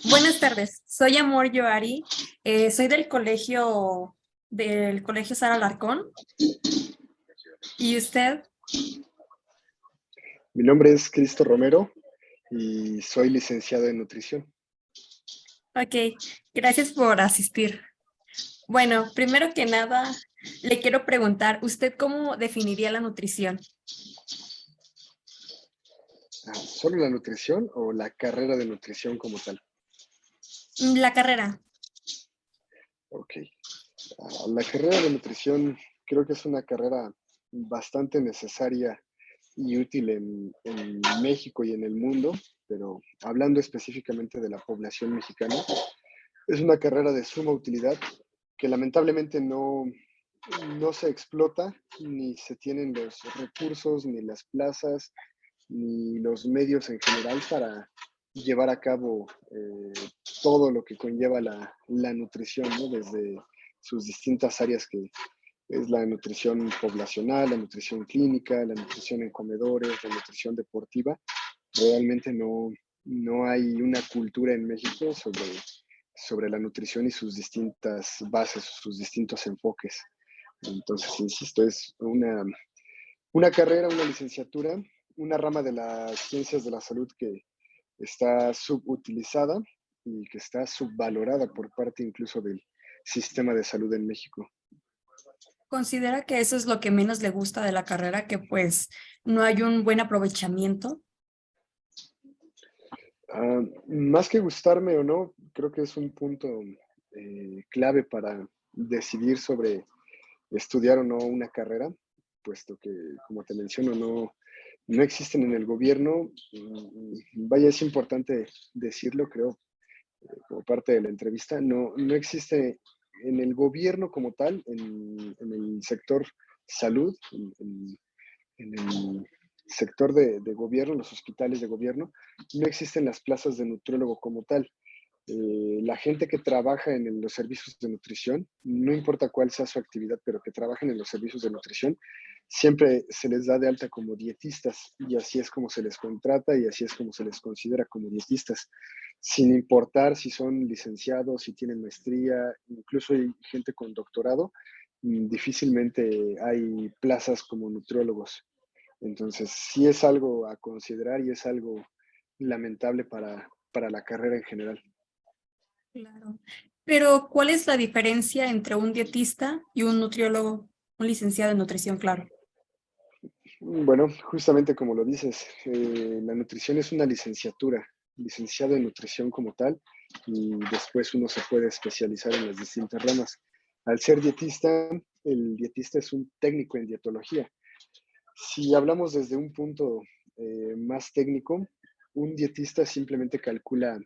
Buenas tardes, soy Amor Yoari, soy del colegio Sara Alarcón. ¿Y usted? Mi nombre es Cristo Romero y soy licenciado en nutrición. Ok, gracias por asistir. Bueno, primero que nada, le quiero preguntar, ¿usted cómo definiría la nutrición? ¿Solo la nutrición o la carrera de nutrición como tal? La carrera. Ok. La carrera de nutrición creo que es una carrera bastante necesaria y útil en México y en el mundo, pero hablando específicamente de la población mexicana, es una carrera de suma utilidad que lamentablemente no se explota, ni se tienen los recursos, ni las plazas, ni los medios en general para llevar a cabo todo lo que conlleva la nutrición, ¿no? Desde sus distintas áreas que es la nutrición poblacional, la nutrición clínica, la nutrición en comedores, la nutrición deportiva. Realmente no hay una cultura en México sobre la nutrición y sus distintas bases, sus distintos enfoques. Entonces, insisto, es una carrera, una licenciatura, una rama de las ciencias de la salud que está subutilizada y que está subvalorada por parte incluso del sistema de salud en México. ¿Considera que eso es lo que menos le gusta de la carrera, que pues no hay un buen aprovechamiento? Más que gustarme o no, creo que es un punto clave para decidir sobre estudiar o no una carrera, puesto que, como te menciono, no existen en el gobierno. Vaya, es importante decirlo, creo, como parte de la entrevista, no existe en el gobierno como tal, en el sector salud, en el sector de gobierno, los hospitales de gobierno, no existen las plazas de nutriólogo como tal. La gente que trabaja en los servicios de nutrición, no importa cuál sea su actividad, pero que trabajen en los servicios de nutrición, siempre se les da de alta como dietistas y así es como se les contrata y así es como se les considera como dietistas, sin importar si son licenciados, si tienen maestría, incluso hay gente con doctorado, difícilmente hay plazas como nutriólogos. Entonces, sí es algo a considerar y es algo lamentable para la carrera en general. Claro. Pero, ¿cuál es la diferencia entre un dietista y un nutriólogo, un licenciado en nutrición, claro? Bueno, justamente como lo dices, la nutrición es una licenciatura, licenciado en nutrición como tal, y después uno se puede especializar en las distintas ramas. Al ser dietista, el dietista es un técnico en dietología. Si hablamos desde un punto más técnico, un dietista simplemente calcula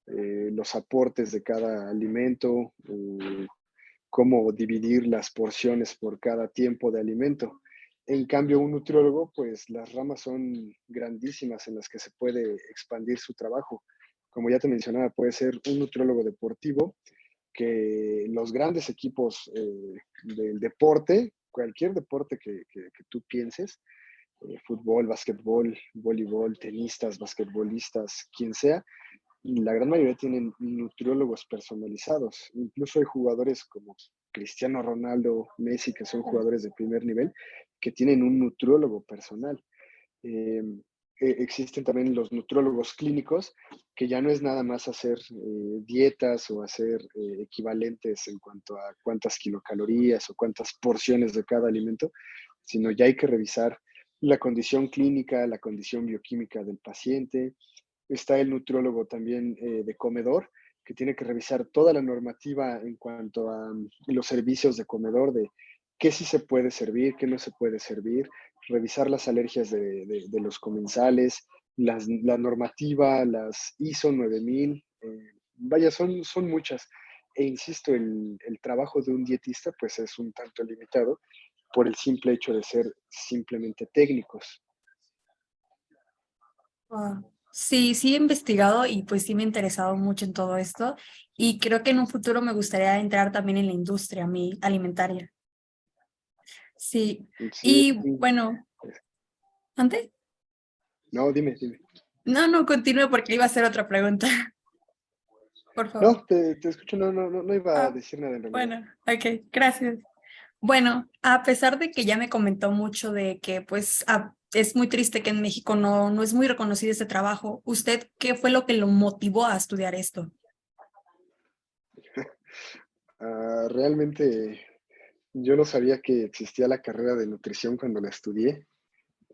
los aportes de cada alimento, cómo dividir las porciones por cada tiempo de alimento. En cambio, un nutriólogo, pues las ramas son grandísimas en las que se puede expandir su trabajo. Como ya te mencionaba, puede ser un nutriólogo deportivo, que los grandes equipos del deporte, cualquier deporte que tú pienses, fútbol, básquetbol, voleibol, tenistas, basquetbolistas, quien sea, la gran mayoría tienen nutriólogos personalizados. Incluso hay jugadores como Cristiano Ronaldo, Messi, que son jugadores de primer nivel, que tienen un nutriólogo personal. Eh, Existen también los nutriólogos clínicos, que ya no es nada más hacer dietas o hacer equivalentes en cuanto a cuántas kilocalorías o cuántas porciones de cada alimento, sino ya hay que revisar la condición clínica, la condición bioquímica del paciente. Está el nutriólogo también de comedor, que tiene que revisar toda la normativa en cuanto a los servicios de comedor, de qué sí se puede servir, qué no se puede servir, revisar las alergias de los comensales, la normativa, las ISO 9000, vaya, son muchas. E insisto, el trabajo de un dietista pues es un tanto limitado por el simple hecho de ser simplemente técnicos. Wow. Sí, sí he investigado y pues sí me he interesado mucho en todo esto y creo que en un futuro me gustaría entrar también en la industria alimentaria. Sí, Sí, y bueno, ¿antes? no, dime. No, continúe porque iba a hacer otra pregunta. por favor. No, te escucho, no iba a Ah, decir nada en realidad. bueno, ok, gracias. Bueno, a pesar de que ya me comentó mucho de que pues es muy triste que en México no es muy reconocido este trabajo, ¿usted qué fue lo que lo motivó a estudiar esto? Realmente yo no sabía que existía la carrera de nutrición cuando la estudié.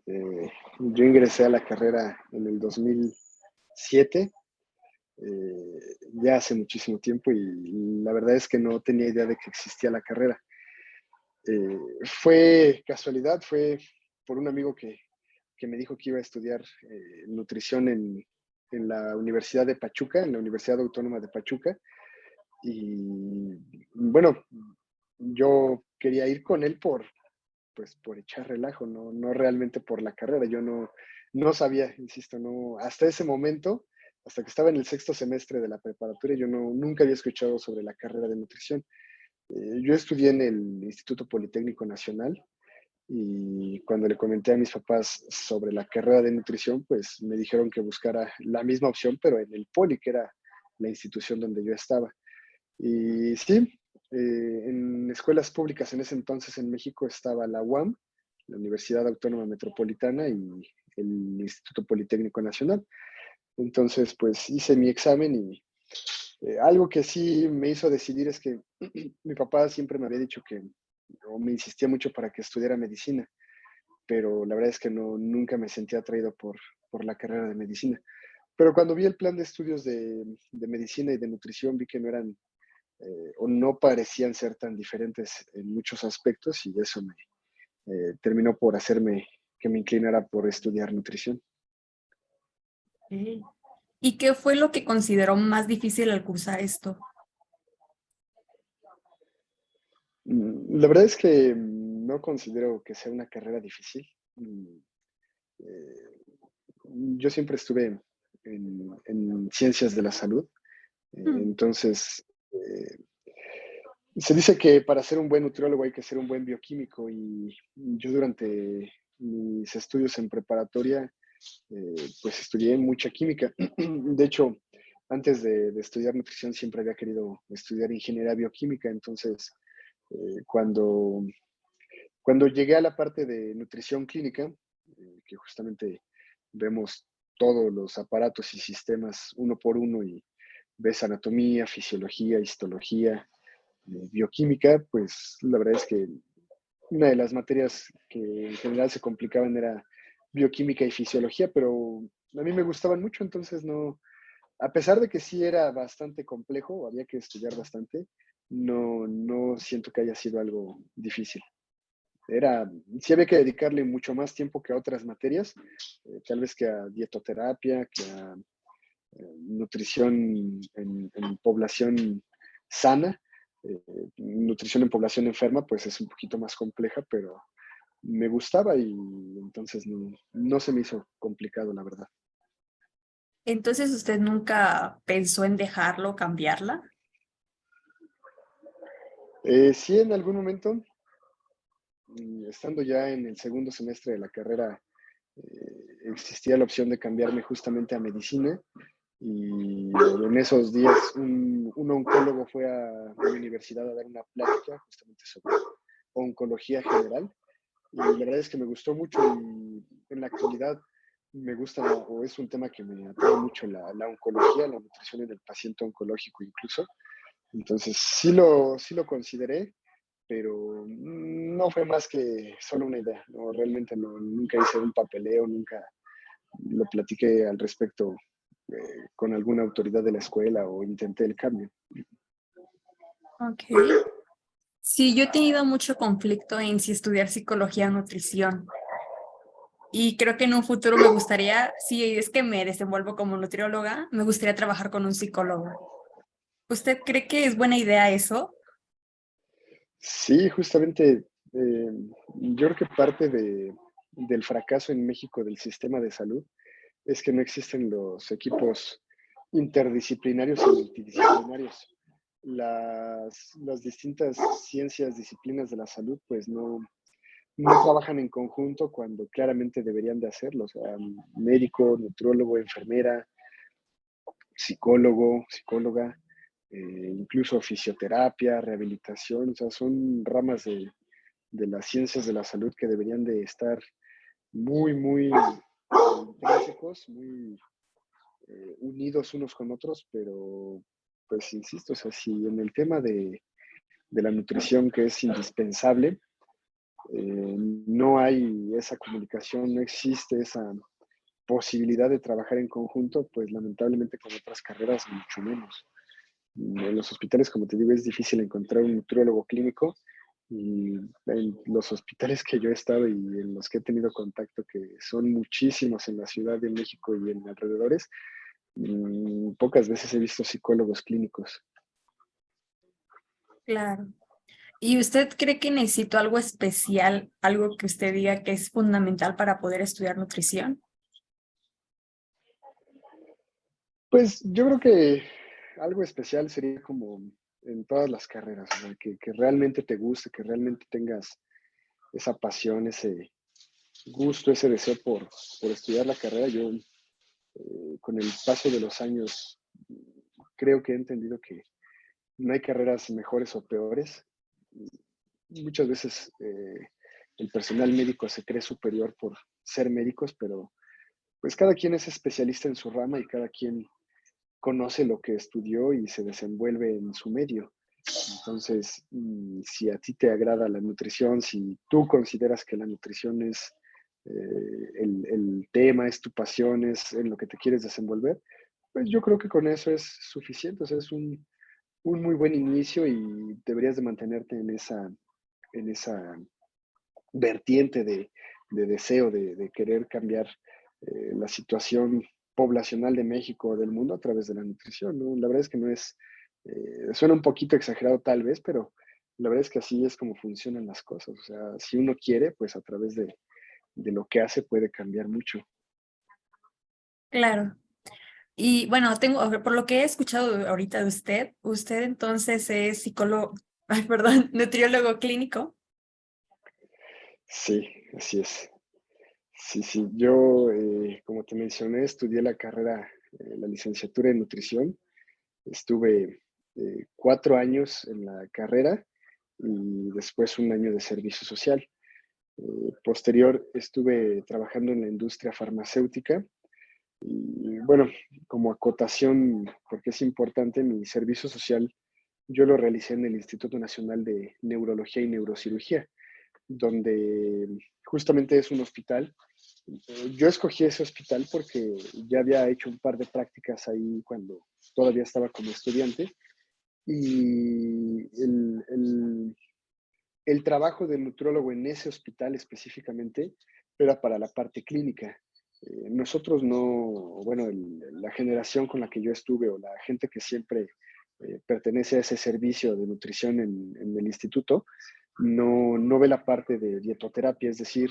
Yo ingresé a la carrera en el 2007, eh, ya hace muchísimo tiempo, y la verdad es que no tenía idea de que existía la carrera. Fue casualidad, fue por un amigo que me dijo que iba a estudiar nutrición en la Universidad de Pachuca, en la Universidad Autónoma de Pachuca. Y bueno, yo quería ir con él pues, por echar relajo, no realmente por la carrera. Yo no sabía, insisto, no, hasta ese momento, hasta que estaba en el sexto semestre de la preparatoria, yo nunca había escuchado sobre la carrera de nutrición. Yo estudié en el Instituto Politécnico Nacional, y cuando le comenté a mis papás sobre la carrera de nutrición, pues me dijeron que buscara la misma opción, pero en el Poli, que era la institución donde yo estaba. Y sí, en escuelas públicas en ese entonces en México estaba la UAM, la Universidad Autónoma Metropolitana, y el Instituto Politécnico Nacional. Entonces, pues hice mi examen, y algo que sí me hizo decidir es que mi papá siempre me había dicho que, o me insistía mucho para que estudiara medicina, pero la verdad es que nunca me sentía atraído por la carrera de medicina. Pero cuando vi el plan de estudios de medicina y de nutrición, vi que no eran o no parecían ser tan diferentes en muchos aspectos, y eso me terminó por hacerme que me inclinara por estudiar nutrición. Ok. ¿Y qué fue lo que consideró más difícil al cursar esto? La verdad es que no considero que sea una carrera difícil. Eh, yo siempre estuve en ciencias de la salud, Mm, entonces se dice que para ser un buen nutriólogo hay que ser un buen bioquímico, y yo durante mis estudios en preparatoria pues estudié mucha química. De hecho, antes de estudiar nutrición siempre había querido estudiar ingeniería bioquímica. Entonces, cuando llegué a la parte de nutrición clínica, que justamente vemos todos los aparatos y sistemas uno por uno, y ves anatomía, fisiología, histología, bioquímica, pues la verdad es que una de las materias que en general se complicaban era bioquímica y fisiología, pero a mí me gustaban mucho. Entonces no, a pesar de que sí era bastante complejo, había que estudiar bastante, no siento que haya sido algo difícil. Sí había que dedicarle mucho más tiempo que a otras materias, tal vez que a dietoterapia, que a nutrición en población sana. Nutrición en población enferma, pues es un poquito más compleja, pero me gustaba, y entonces no se me hizo complicado, la verdad. Entonces, ¿usted nunca pensó en dejarlo, cambiarla? Sí, en algún momento, estando ya en el segundo semestre de la carrera, existía la opción de cambiarme justamente a medicina, y en esos días un oncólogo fue a mi universidad a dar una plática justamente sobre oncología general, y la verdad es que me gustó mucho, y en la actualidad me gusta, o es un tema que me atrae mucho, la oncología, la nutrición en el paciente oncológico incluso. Entonces sí lo consideré, pero no fue más que solo una idea. No, realmente nunca hice un papeleo, nunca lo platiqué al respecto con alguna autoridad de la escuela, o intenté el cambio. Ok. Sí, yo he tenido mucho conflicto en si estudiar psicología o nutrición. Y creo que en un futuro me gustaría, si es que me desenvuelvo como nutrióloga, me gustaría trabajar con un psicólogo. ¿Usted cree que es buena idea eso? Sí, justamente, yo creo que parte del fracaso en México del sistema de salud es que no existen los equipos interdisciplinarios y multidisciplinarios. Las distintas ciencias, disciplinas de la salud, pues no trabajan en conjunto cuando claramente deberían de hacerlo. O sea, médico, nutriólogo, enfermera, psicólogo, psicóloga. incluso fisioterapia, rehabilitación, o sea, son ramas de las ciencias de la salud que deberían de estar muy, muy intrínsecos, muy unidos unos con otros, pero pues insisto, o sea, si en el tema de la nutrición que es indispensable, no hay esa comunicación, no existe esa posibilidad de trabajar en conjunto, pues lamentablemente con otras carreras mucho menos. En los hospitales, como te digo, es difícil encontrar un nutriólogo clínico y en los hospitales que yo he estado y en los que he tenido contacto, que son muchísimos en la Ciudad de México y en alrededores, pocas veces he visto psicólogos clínicos. Claro. ¿Y usted cree que necesito algo especial, algo que usted diga que es fundamental para poder estudiar nutrición? Pues yo creo que algo especial sería como en todas las carreras, o sea, que realmente te guste, que realmente tengas esa pasión, ese gusto, ese deseo por estudiar la carrera. Yo, con el paso de los años, creo que he entendido que no hay carreras mejores o peores. Muchas veces el personal médico se cree superior por ser médicos, pero pues cada quien es especialista en su rama y cada quien conoce lo que estudió y se desenvuelve en su medio. Entonces, si a ti te agrada la nutrición, si tú consideras que la nutrición es el tema, es tu pasión, es en lo que te quieres desenvolver, pues yo creo que con eso es suficiente. O sea, es un muy buen inicio y deberías de mantenerte en esa vertiente de deseo de querer cambiar la situación poblacional de México o del mundo a través de la nutrición, ¿no? La verdad es que no es, suena un poquito exagerado tal vez, pero la verdad es que así es como funcionan las cosas. O sea, si uno quiere, pues a través de lo que hace puede cambiar mucho. Claro. Y bueno, por lo que he escuchado ahorita de usted, usted entonces es psicólogo, ay, perdón, nutriólogo clínico. Sí, así es. Sí, sí. Yo, como te mencioné, estudié la carrera, la licenciatura en nutrición. Estuve 4 años en la carrera y después un año de servicio social. Posterior estuve trabajando en la industria farmacéutica y bueno, como acotación, porque es importante, mi servicio social yo lo realicé en el Instituto Nacional de Neurología y Neurocirugía, donde justamente es un hospital. Yo escogí ese hospital porque ya había hecho un par de prácticas ahí cuando todavía estaba como estudiante y el trabajo del nutriólogo en ese hospital específicamente era para la parte clínica. Nosotros no, bueno, la generación con la que yo estuve o la gente que siempre pertenece a ese servicio de nutrición en el instituto, no ve la parte de dietoterapia, es decir,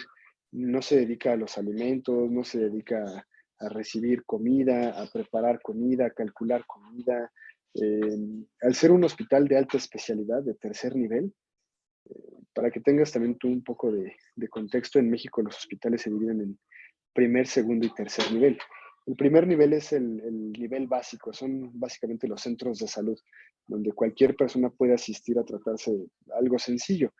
no se dedica a los alimentos, no se dedica a recibir comida, a preparar comida, a calcular comida. Al ser un hospital de alta especialidad, de tercer nivel, para que tengas también tú un poco de contexto, en México los hospitales se dividen en primer, segundo y tercer nivel. El primer nivel es el nivel básico, son básicamente los centros de salud, donde cualquier persona puede asistir a tratarse algo sencillo.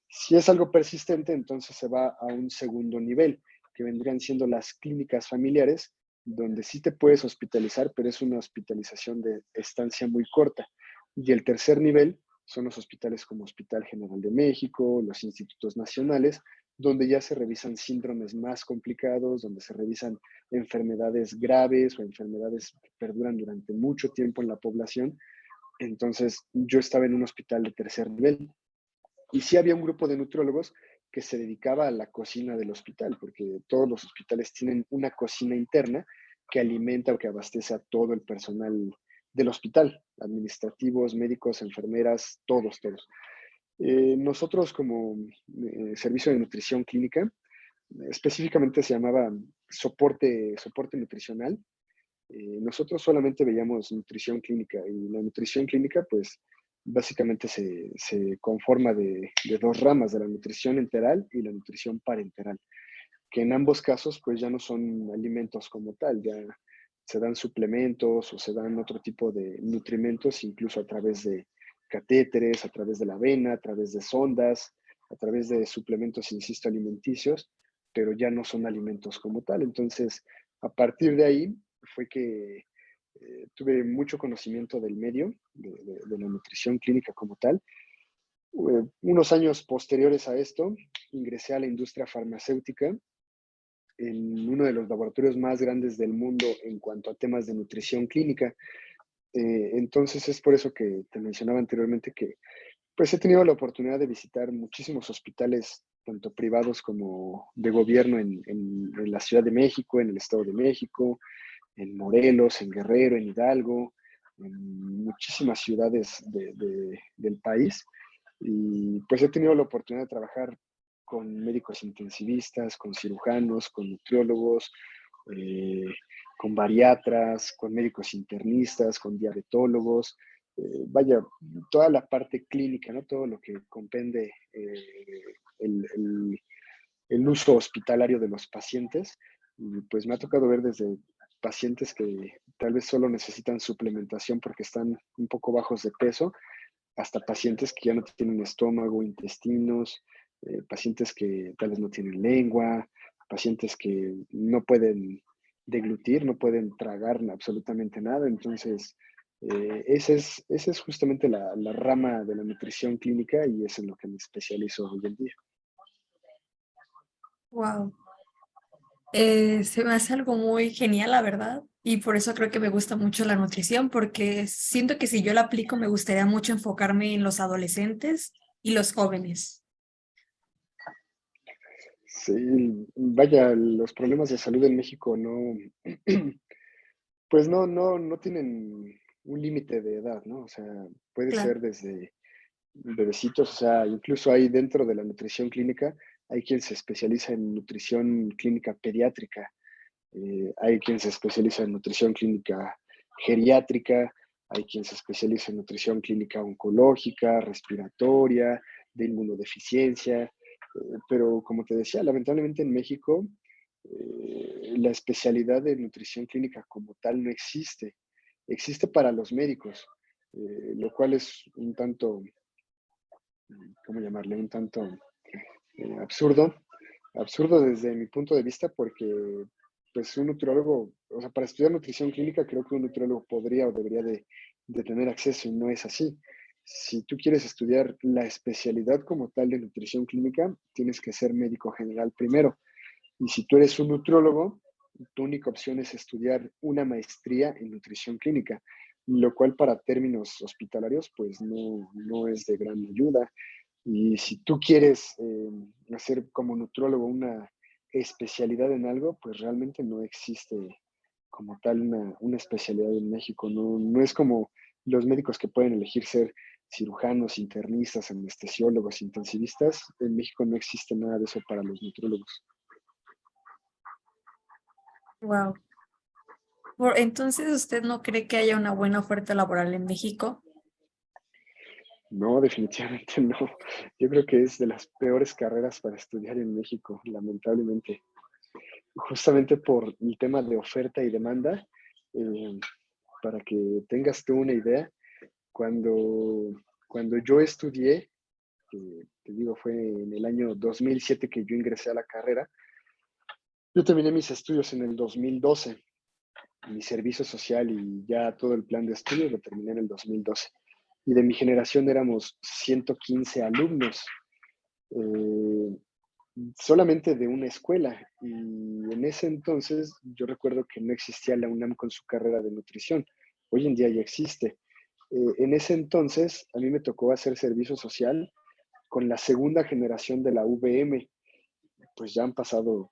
Si es algo persistente, entonces se va a un segundo nivel, que vendrían siendo las clínicas familiares, donde sí te puedes hospitalizar, pero es una hospitalización de estancia muy corta. Y el tercer nivel son los hospitales como Hospital General de México, los institutos nacionales, donde ya se revisan síndromes más complicados, donde se revisan enfermedades graves o enfermedades que perduran durante mucho tiempo en la población. Entonces, yo estaba en un hospital de tercer nivel y sí había un grupo de nutriólogos que se dedicaba a la cocina del hospital, porque todos los hospitales tienen una cocina interna que alimenta o que abastece a todo el personal del hospital, administrativos, médicos, enfermeras, todos. Nosotros como servicio de nutrición clínica, específicamente se llamaba soporte nutricional. Nosotros solamente veíamos nutrición clínica y la nutrición clínica pues básicamente se conforma de dos ramas, de la nutrición enteral y la nutrición parenteral, que en ambos casos pues ya no son alimentos como tal, ya se dan suplementos o se dan otro tipo de nutrimentos, incluso a través de catéteres, a través de la vena, a través de sondas, a través de suplementos, insisto, alimenticios, pero ya no son alimentos como tal. Entonces, a partir de ahí fue que tuve mucho conocimiento del medio, de la nutrición clínica como tal. Unos años posteriores a esto, ingresé a la industria farmacéutica en uno de los laboratorios más grandes del mundo en cuanto a temas de nutrición clínica. Entonces es por eso que te mencionaba anteriormente que pues he tenido la oportunidad de visitar muchísimos hospitales, tanto privados como de gobierno en la Ciudad de México, en el Estado de México, en Morelos, en Guerrero, en Hidalgo, en muchísimas ciudades del país. Y pues he tenido la oportunidad de trabajar con médicos intensivistas, con cirujanos, con nutriólogos, eh, con bariatras, con médicos internistas, con diabetólogos, vaya, toda la parte clínica, ¿no? Todo lo que comprende el, el, el uso hospitalario de los pacientes. Y pues me ha tocado ver desde pacientes que tal vez solo necesitan suplementación porque están un poco bajos de peso, hasta pacientes que ya no tienen estómago, intestinos, pacientes que tal vez no tienen lengua, pacientes que no pueden deglutir, no pueden tragar absolutamente nada. Entonces, esa es justamente la rama de la nutrición clínica y es en lo que me especializo hoy en día. Wow. Se me hace algo muy genial, la verdad, y por eso creo que me gusta mucho la nutrición, porque siento que si yo la aplico me gustaría mucho enfocarme en los adolescentes y los jóvenes. Sí, vaya, los problemas de salud en México no, pues no tienen un límite de edad, ¿no? O sea, puede Claro. ser desde bebecitos, o sea, incluso hay dentro de la nutrición clínica, hay quien se especializa en nutrición clínica pediátrica, hay quien se especializa en nutrición clínica geriátrica, hay quien se especializa en nutrición clínica oncológica, respiratoria, de inmunodeficiencia, pero como te decía, lamentablemente en México la especialidad de nutrición clínica como tal no existe. Existe para los médicos, lo cual es un tanto, ¿cómo llamarle? Un tanto absurdo, absurdo desde mi punto de vista porque pues un nutriólogo, o sea, para estudiar nutrición clínica creo que un nutriólogo podría o debería de tener acceso y no es así. Si tú quieres estudiar la especialidad como tal de nutrición clínica, tienes que ser médico general primero. Y si tú eres un nutriólogo, tu única opción es estudiar una maestría en nutrición clínica, lo cual para términos hospitalarios pues no es de gran ayuda. Y si tú quieres hacer como nutriólogo una especialidad en algo, pues realmente no existe como tal una especialidad en México. No es como los médicos que pueden elegir ser cirujanos, internistas, anestesiólogos, intensivistas. En México no existe nada de eso para los nutriólogos. Wow. Entonces, ¿usted no cree que haya una buena oferta laboral en México? No, definitivamente no. Yo creo que es de las peores carreras para estudiar en México, lamentablemente. Justamente por el tema de oferta y demanda, eh, para que tengas tú una idea, cuando, cuando yo estudié, que te digo fue en el año 2007 que yo ingresé a la carrera, yo terminé mis estudios en el 2012, mi servicio social y ya todo el plan de estudios lo terminé en el 2012. Y de mi generación éramos 115 alumnos, eh, solamente de una escuela. Y en ese entonces yo recuerdo que no existía la UNAM con su carrera de nutrición. Hoy en día ya existe. En ese entonces a mí me tocó hacer servicio social con la segunda generación de la VM. Pues ya han pasado,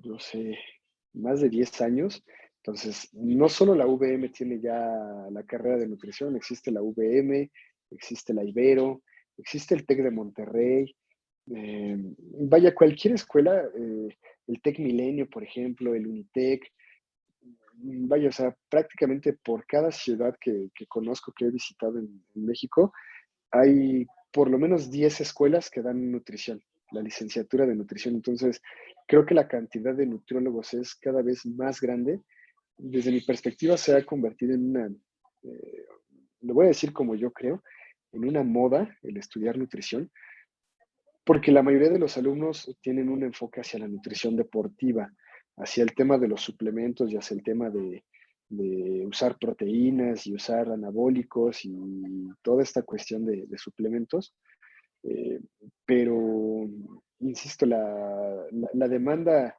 no sé, más de 10 años. Entonces, no solo la VM tiene ya la carrera de nutrición, existe la VM, existe la Ibero, existe el TEC de Monterrey. Vaya, cualquier escuela, el TEC Milenio, por ejemplo, el Unitec, vaya, o sea, prácticamente por cada ciudad que conozco, que he visitado en México, hay por lo menos 10 escuelas que dan nutrición, la licenciatura de nutrición. Entonces, creo que la cantidad de nutriólogos es cada vez más grande desde mi perspectiva se ha convertido en una, eh, lo voy a decir como yo creo, en una moda el estudiar nutrición, porque la mayoría de los alumnos tienen un enfoque hacia la nutrición deportiva, hacia el tema de los suplementos y hacia el tema de usar proteínas y usar anabólicos y toda esta cuestión de suplementos. Eh, pero, insisto, la demanda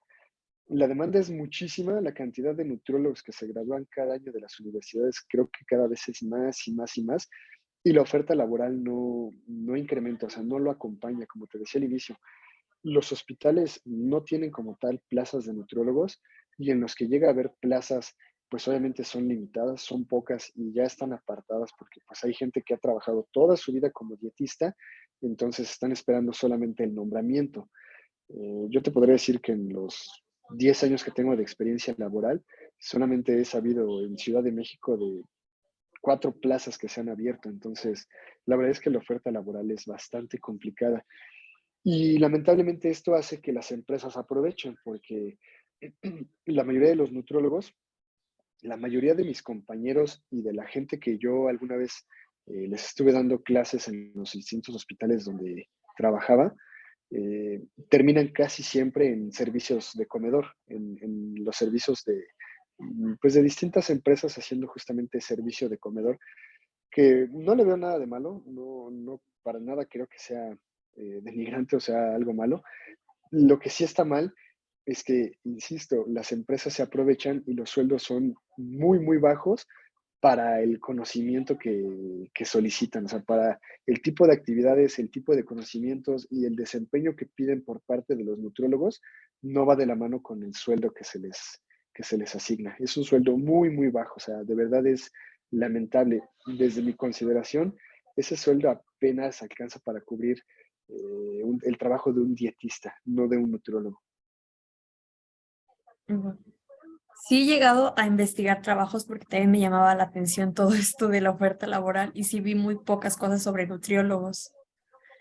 es muchísima, la cantidad de nutriólogos que se gradúan cada año de las universidades creo que cada vez es más y más y más, y la oferta laboral no incrementa, o sea, no lo acompaña, como te decía al inicio. Los hospitales no tienen como tal plazas de nutriólogos y en los que llega a haber plazas, pues obviamente son limitadas, son pocas y ya están apartadas porque pues hay gente que ha trabajado toda su vida como dietista, entonces están esperando solamente el nombramiento. Yo te podría decir que en los 10 años que tengo de experiencia laboral, solamente he sabido en Ciudad de México de 4 plazas que se han abierto. Entonces, la verdad es que la oferta laboral es bastante complicada. Y lamentablemente esto hace que las empresas aprovechen porque la mayoría de los nutrólogos, la mayoría de mis compañeros y de la gente que yo alguna vez les estuve dando clases en los distintos hospitales donde trabajaba, terminan casi siempre en servicios de comedor, en los servicios pues de distintas empresas haciendo justamente servicio de comedor, que no le veo nada de malo, no para nada creo que sea denigrante o sea algo malo. Lo que sí está mal es que, insisto, las empresas se aprovechan y los sueldos son muy, muy bajos para el conocimiento que solicitan, o sea, para el tipo de actividades, el tipo de conocimientos y el desempeño que piden por parte de los nutriólogos no va de la mano con el sueldo que se les asigna. Es un sueldo muy, muy bajo, o sea, de verdad es lamentable. Desde mi consideración, ese sueldo apenas alcanza para cubrir el trabajo de un dietista, no de un nutriólogo. Ujú. Sí he llegado a investigar trabajos porque también me llamaba la atención todo esto de la oferta laboral y sí vi muy pocas cosas sobre nutriólogos.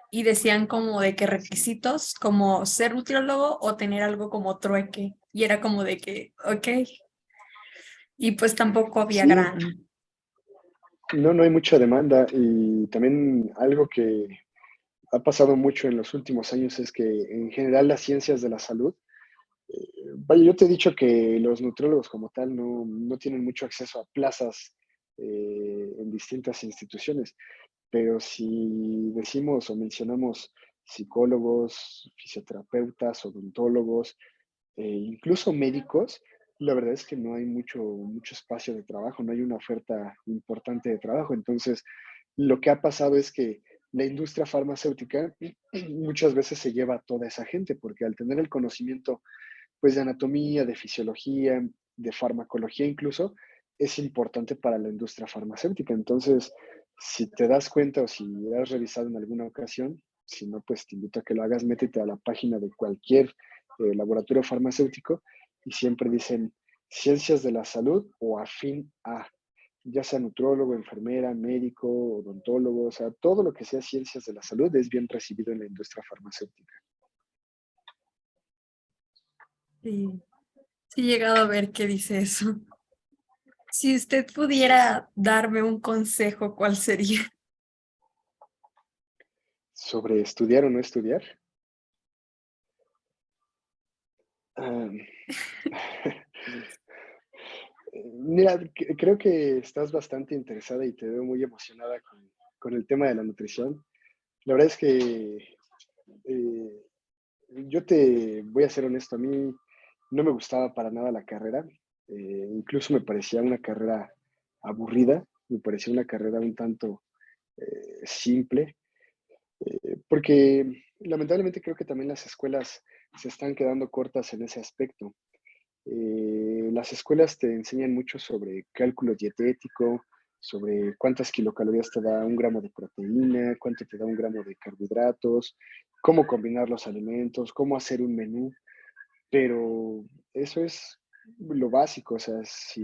Y decían como de que requisitos como ser nutriólogo o tener algo como trueque. Y era como de que, ok. Y pues tampoco había Sí, gran. no hay mucha demanda y también algo que ha pasado mucho en los últimos años es que en general las ciencias de la salud, vaya, yo te he dicho que los nutriólogos como tal no tienen mucho acceso a plazas en distintas instituciones, pero si decimos o mencionamos psicólogos, fisioterapeutas, odontólogos, incluso médicos, la verdad es que no hay mucho espacio de trabajo, no hay una oferta importante de trabajo. Entonces, lo que ha pasado es que la industria farmacéutica muchas veces se lleva a toda esa gente, porque al tener el conocimiento pues de anatomía, de fisiología, de farmacología incluso, es importante para la industria farmacéutica. Entonces, si te das cuenta o si has revisado en alguna ocasión, si no, pues te invito a que lo hagas, métete a la página de cualquier laboratorio farmacéutico y siempre dicen ciencias de la salud o afín a, ya sea nutrólogo, enfermera, médico, odontólogo, o sea, todo lo que sea ciencias de la salud es bien recibido en la industria farmacéutica. Sí, sí he llegado a ver qué dice eso. Si usted pudiera darme un consejo, ¿cuál sería? Sobre estudiar o no estudiar. Ah, mira, creo que estás bastante interesada y te veo muy emocionada con el tema de la nutrición. La verdad es que eh, yo te voy a ser honesto, a mí no me gustaba para nada la carrera, incluso me parecía una carrera aburrida, me parecía una carrera un tanto simple, porque lamentablemente creo que también las escuelas se están quedando cortas en ese aspecto. Las escuelas te enseñan mucho sobre cálculo dietético, sobre cuántas kilocalorías te da un gramo de proteína, cuánto te da un gramo de carbohidratos, cómo combinar los alimentos, cómo hacer un menú, pero eso es lo básico, o sea, si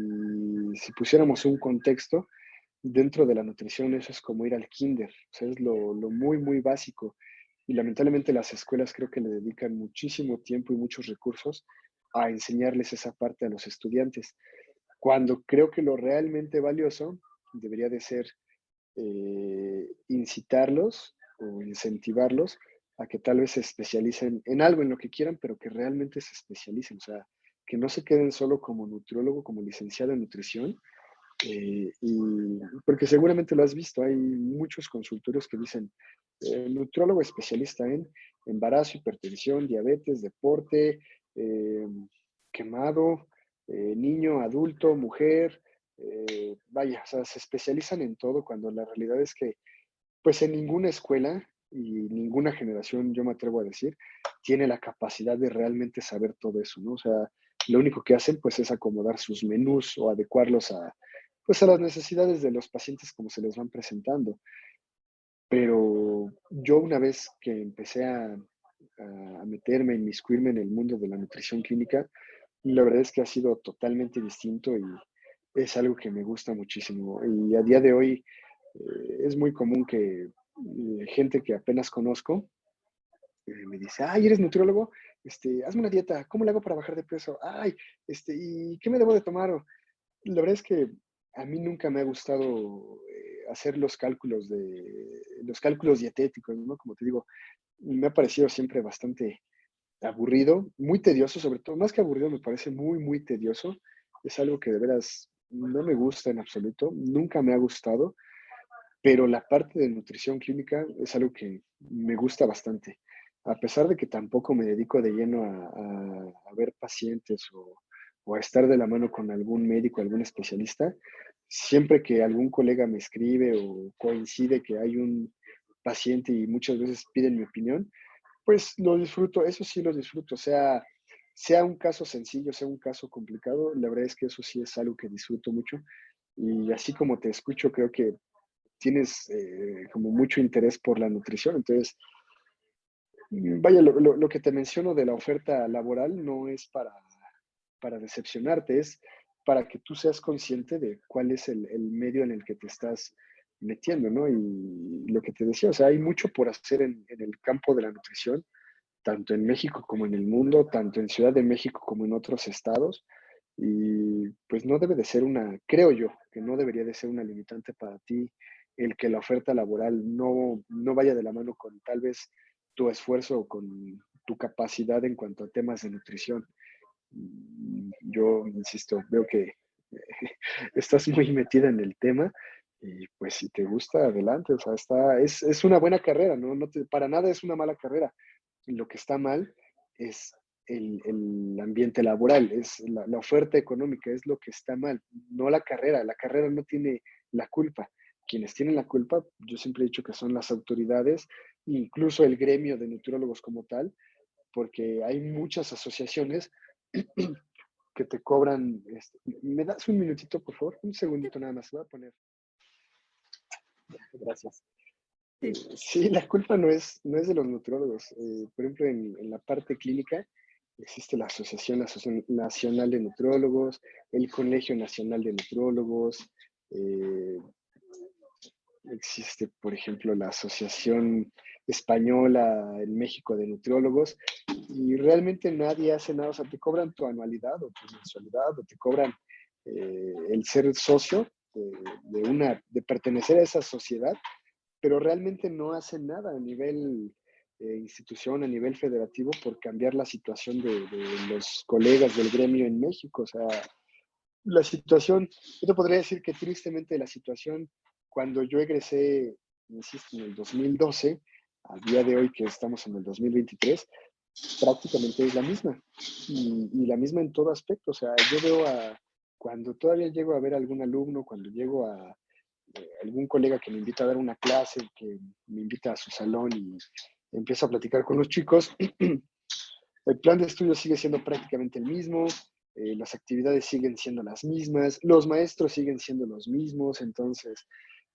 pusiéramos un contexto, dentro de la nutrición eso es como ir al kinder, o sea, es lo muy, muy básico. Y lamentablemente las escuelas creo que le dedican muchísimo tiempo y muchos recursos a enseñarles esa parte a los estudiantes, cuando creo que lo realmente valioso debería de ser incitarlos o incentivarlos a que tal vez se especialicen en algo, en lo que quieran, pero que realmente se especialicen, o sea, que no se queden solo como nutriólogo, como licenciado en nutrición, y porque seguramente lo has visto, hay muchos consultorios que dicen nutriólogo especialista en embarazo, hipertensión, diabetes, deporte, eh, quemado, niño, adulto, mujer, vaya, o sea, se especializan en todo cuando la realidad es que pues en ninguna escuela y ninguna generación, yo me atrevo a decir, tiene la capacidad de realmente saber todo eso, ¿no? O sea, lo único que hacen pues es acomodar sus menús o adecuarlos a, pues a las necesidades de los pacientes como se les van presentando. Pero yo una vez que empecé a meterme, a inmiscuirme en el mundo de la nutrición clínica, la verdad es que ha sido totalmente distinto y es algo que me gusta muchísimo. Y a día de hoy es muy común que gente que apenas conozco me dice, ay, ¿eres nutriólogo? Hazme una dieta, ¿cómo le hago para bajar de peso? Ay, ¿y qué me debo de tomar? La verdad es que a mí nunca me ha gustado hacer los cálculos dietéticos, ¿no? Como te digo, me ha parecido siempre bastante aburrido, muy tedioso, sobre todo, más que aburrido, me parece muy, muy tedioso. Es algo que de veras no me gusta en absoluto, nunca me ha gustado, pero la parte de nutrición clínica es algo que me gusta bastante. A pesar de que tampoco me dedico de lleno a ver pacientes o a estar de la mano con algún médico, algún especialista, siempre que algún colega me escribe o coincide que hay un paciente y muchas veces piden mi opinión, pues lo disfruto, eso sí lo disfruto, sea un caso sencillo, sea un caso complicado, la verdad es que eso sí es algo que disfruto mucho. Y así como te escucho, creo que tienes como mucho interés por la nutrición. Entonces, vaya, lo que te menciono de la oferta laboral no es para decepcionarte, es para que tú seas consciente de cuál es el medio en el que te estás metiendo, ¿no? Y lo que te decía, o sea, hay mucho por hacer en el campo de la nutrición, tanto en México como en el mundo, tanto en Ciudad de México como en otros estados. Y pues no debe de ser creo yo, que no debería de ser una limitante para ti el que la oferta laboral no vaya de la mano con tal vez tu esfuerzo o con tu capacidad en cuanto a temas de nutrición. Yo, insisto, veo que estás muy metida en el tema y pues si te gusta, adelante, o sea, es una buena carrera, ¿no? Para nada es una mala carrera. Lo que está mal es el ambiente laboral, es la oferta económica, es lo que está mal, no la carrera. La carrera no tiene la culpa. Quienes tienen la culpa, yo siempre he dicho que son las autoridades, incluso el gremio de nutriólogos como tal, porque hay muchas asociaciones que te cobran. ¿Me das un minutito, por favor? Un segundito nada más, voy a poner. Gracias. Sí. Sí, la culpa no es de los nutriólogos. Por ejemplo, en la parte clínica existe la Asociación Nacional de Nutriólogos, el Colegio Nacional de Nutriólogos, eh, existe, por ejemplo, la Asociación Española en México de Nutriólogos, y realmente nadie hace nada. O sea, te cobran tu anualidad o tu mensualidad, o te cobran el ser socio de pertenecer a esa sociedad, pero realmente no hacen nada a nivel institución, a nivel federativo, por cambiar la situación de los colegas del gremio en México. O sea, la situación, yo te podría decir que tristemente la situación cuando yo egresé, insisto, en el 2012, al día de hoy que estamos en el 2023, prácticamente es la misma. Y la misma en todo aspecto. O sea, yo veo cuando todavía llego a ver a algún alumno, cuando llego a algún colega que me invita a dar una clase, que me invita a su salón y empiezo a platicar con los chicos, el plan de estudio sigue siendo prácticamente el mismo, las actividades siguen siendo las mismas, los maestros siguen siendo los mismos. Entonces,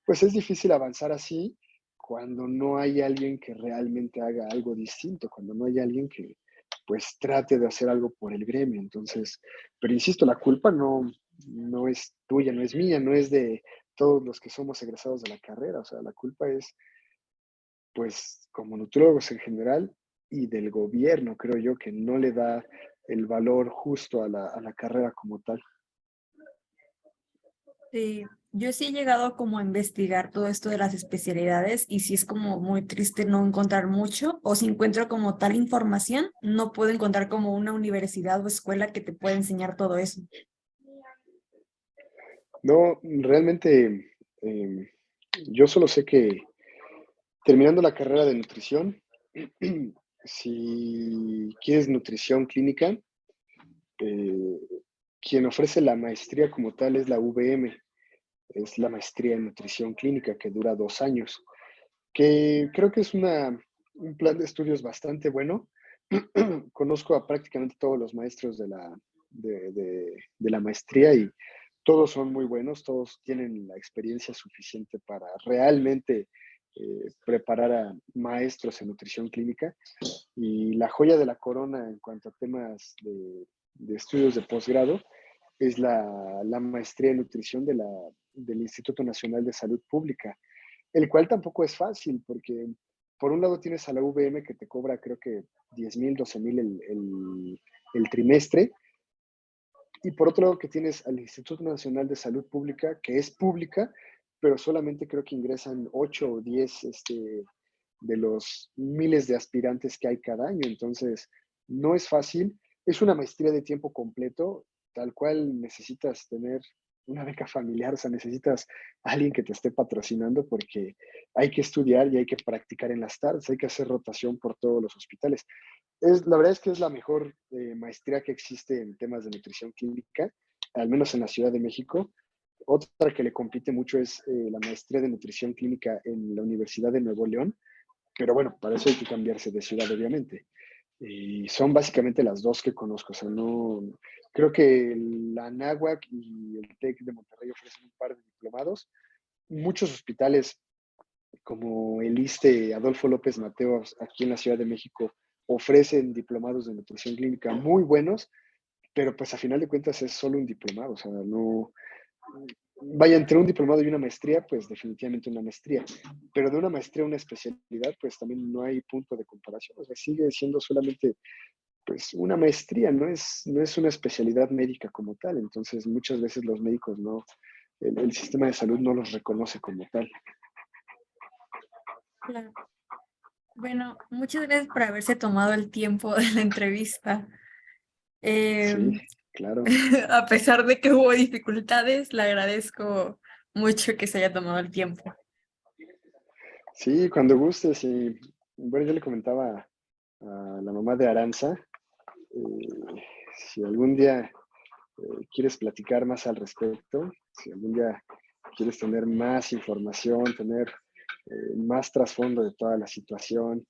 pues es difícil avanzar así cuando no hay alguien que realmente haga algo distinto, cuando no hay alguien que pues trate de hacer algo por el gremio. Entonces, pero insisto, la culpa no es tuya, no es mía, no es de todos los que somos egresados de la carrera. O sea, la culpa es pues como nutriólogos en general y del gobierno, creo yo, que no le da el valor justo a la carrera como tal. Sí, yo sí he llegado como a investigar todo esto de las especialidades y sí es como muy triste no encontrar mucho o si encuentro como tal información, no puedo encontrar como una universidad o escuela que te pueda enseñar todo eso. No, realmente yo solo sé que terminando la carrera de nutrición, si quieres nutrición clínica, eh, quien ofrece la maestría como tal es la UVM, es la maestría en nutrición clínica que dura 2 años, que creo que es un plan de estudios bastante bueno. Conozco a prácticamente todos los maestros de la maestría y todos son muy buenos, todos tienen la experiencia suficiente para realmente preparar a maestros en nutrición clínica. Y la joya de la corona en cuanto a temas de estudios de posgrado es la maestría en nutrición del Instituto Nacional de Salud Pública, el cual tampoco es fácil, porque por un lado tienes a la VM que te cobra creo que 10,000, 12,000 el trimestre, y por otro lado que tienes al Instituto Nacional de Salud Pública, que es pública, pero solamente creo que ingresan 8 o 10 de los miles de aspirantes que hay cada año. Entonces, no es fácil. Es una maestría de tiempo completo, tal cual necesitas tener una beca familiar, o sea, necesitas a alguien que te esté patrocinando porque hay que estudiar y hay que practicar en las tardes, hay que hacer rotación por todos los hospitales. La verdad es que es la mejor maestría que existe en temas de nutrición clínica, al menos en la Ciudad de México. Otra que le compite mucho es la maestría de nutrición clínica en la Universidad de Nuevo León, pero bueno, para eso hay que cambiarse de ciudad, obviamente. Y son básicamente las dos que conozco. O sea, no. Creo que la Anáhuac y el TEC de Monterrey ofrecen un par de diplomados. Muchos hospitales como el ISSSTE Adolfo López Mateos aquí en la Ciudad de México ofrecen diplomados de nutrición clínica muy buenos, pero pues a final de cuentas es solo un diplomado, o sea, no, vaya, entre un diplomado y una maestría, pues definitivamente una maestría, pero de una maestría a una especialidad, pues también no hay punto de comparación, o sea, sigue siendo solamente pues una maestría, no es una especialidad médica como tal, entonces muchas veces los médicos no, el sistema de salud no los reconoce como tal. Claro. Bueno, muchas gracias por haberse tomado el tiempo de la entrevista. Sí, Em, claro. a pesar de que hubo dificultades, le agradezco mucho que se haya tomado el tiempo. Sí, cuando gustes. Y bueno, yo le comentaba a la mamá de Aranza, si algún día quieres platicar más al respecto, si algún día quieres tener más información, tener más trasfondo de toda la situación,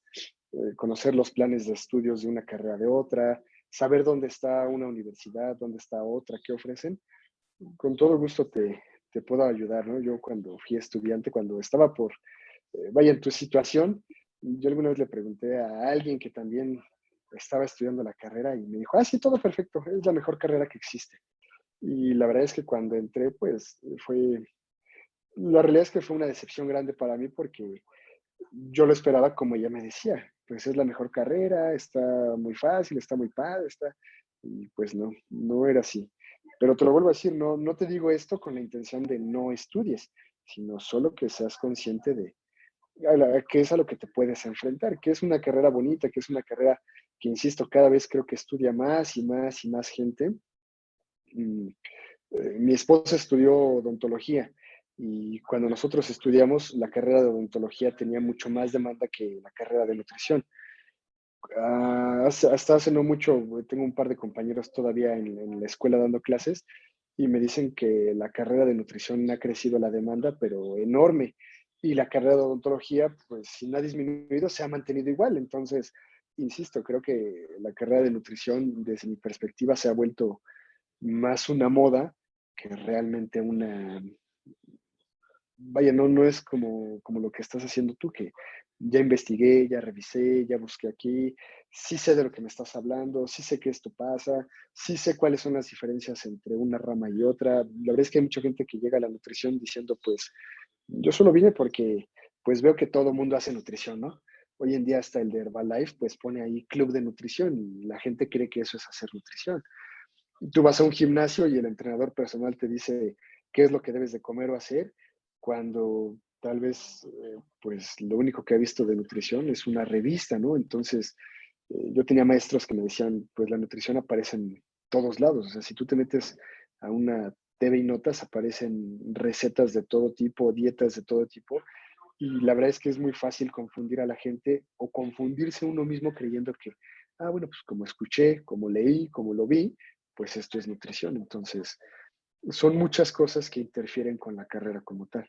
conocer los planes de estudios de una carrera de otra, saber dónde está una universidad, dónde está otra, qué ofrecen, con todo gusto te puedo ayudar, ¿no? Yo cuando fui estudiante, cuando estaba vaya, en tu situación, yo alguna vez le pregunté a alguien que también estaba estudiando la carrera y me dijo, sí, todo perfecto, es la mejor carrera que existe. Y la verdad es que cuando entré, pues la realidad es que fue una decepción grande para mí porque yo lo esperaba como ella me decía, pues es la mejor carrera, está muy fácil, está muy padre, y pues no, no era así. Pero te lo vuelvo a decir, no, no te digo esto con la intención de no estudies, sino solo que seas consciente de que es a lo que te puedes enfrentar, que es una carrera bonita, que es una carrera que, insisto, cada vez creo que estudia más y más y más gente. Mm, Mi esposa estudió odontología y cuando nosotros estudiamos, la carrera de odontología tenía mucho más demanda que la carrera de nutrición. Hasta hace no mucho, tengo un par de compañeros todavía en la escuela dando clases y me dicen que la carrera de nutrición ha crecido la demanda, pero enorme. Y la carrera de odontología, pues si no ha disminuido, se ha mantenido igual. Entonces, insisto, creo que la carrera de nutrición, desde mi perspectiva, se ha vuelto más una moda que realmente vaya, no es como lo que estás haciendo tú, que ya investigué, ya revisé, ya busqué aquí, sí sé de lo que me estás hablando, sí sé que esto pasa, sí sé cuáles son las diferencias entre una rama y otra. La verdad es que hay mucha gente que llega a la nutrición diciendo, pues, yo solo vine porque, pues, veo que todo el mundo hace nutrición, ¿no? Hoy en día hasta el de Herbalife, pues, pone ahí club de nutrición y la gente cree que eso es hacer nutrición. Tú vas a un gimnasio y el entrenador personal te dice, qué es lo que debes de comer o hacer, cuando tal vez, pues lo único que he visto de nutrición es una revista, ¿no? Entonces, yo tenía maestros que me decían, pues la nutrición aparece en todos lados, o sea, si tú te metes a una TV y notas, aparecen recetas de todo tipo, dietas de todo tipo, y la verdad es que es muy fácil confundir a la gente o confundirse uno mismo creyendo que, bueno, pues como escuché, como leí, como lo vi, pues esto es nutrición. Entonces, son muchas cosas que interfieren con la carrera como tal.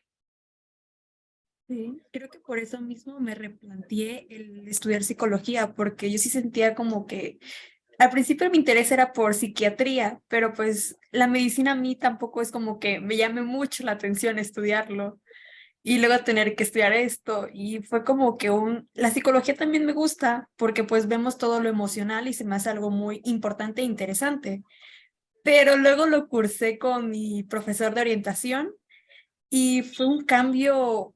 Sí, creo que por eso mismo me replanteé el estudiar psicología, porque yo sí sentía como que al principio mi interés era por psiquiatría, pero pues la medicina a mí tampoco es como que me llame mucho la atención estudiarlo y luego tener que estudiar esto y fue como que la psicología también me gusta porque pues vemos todo lo emocional y se me hace algo muy importante e interesante, pero luego lo cursé con mi profesor de orientación y fue un cambio.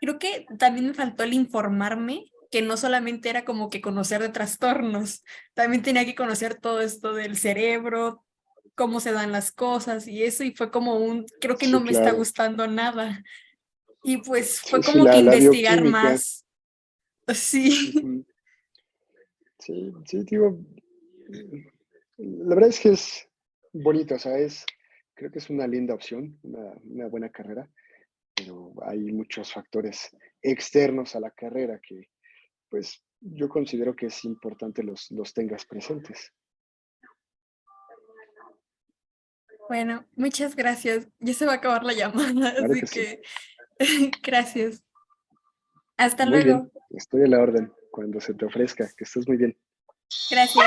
Creo que también me faltó el informarme, que no solamente era como que conocer de trastornos, también tenía que conocer todo esto del cerebro, cómo se dan las cosas y eso, y fue como creo que no Sí, me está claro. gustando nada. Y pues Sí, fue sí, como que la investigar bioquímica. más. Sí, Ujú. Sí, sí, digo, la verdad es que es bonito, o sea, creo que es una linda opción, una buena carrera, pero hay muchos factores externos a la carrera que, pues, yo considero que es importante los tengas presentes. bueno, muchas gracias. Ya se va a acabar la llamada, Claro que así sí. que gracias. Hasta Muy bien, luego. estoy a la orden cuando se te ofrezca, que estés muy bien. Gracias.